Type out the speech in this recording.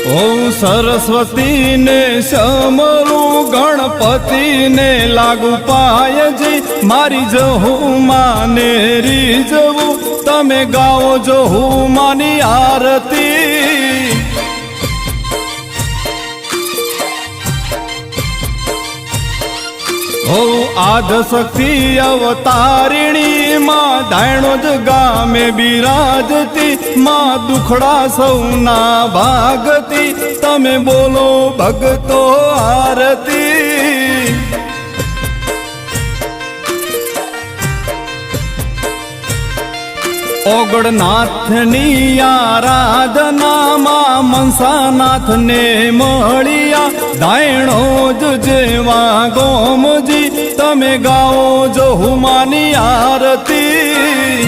ઓ સરસ્વતી ને સમરું ગણપતિ ને લાગુ પાયજી મારી જહુ માને રીઝવું તમે ગાઓ જહુ માની આરતી ઓ આદશક્તિ અવતારિણી માં ધાયણો જ ગામે બિરાજતી માં દુખડા સૌના ભાગતી તમે બોલો ભગતો આરતી ઓગણનાથની આરાધનામાં મનસાનાથને મળ્યા ધાયણો જ જેવા ગોમજી તમે ગાઓ જો હુમાની આરતી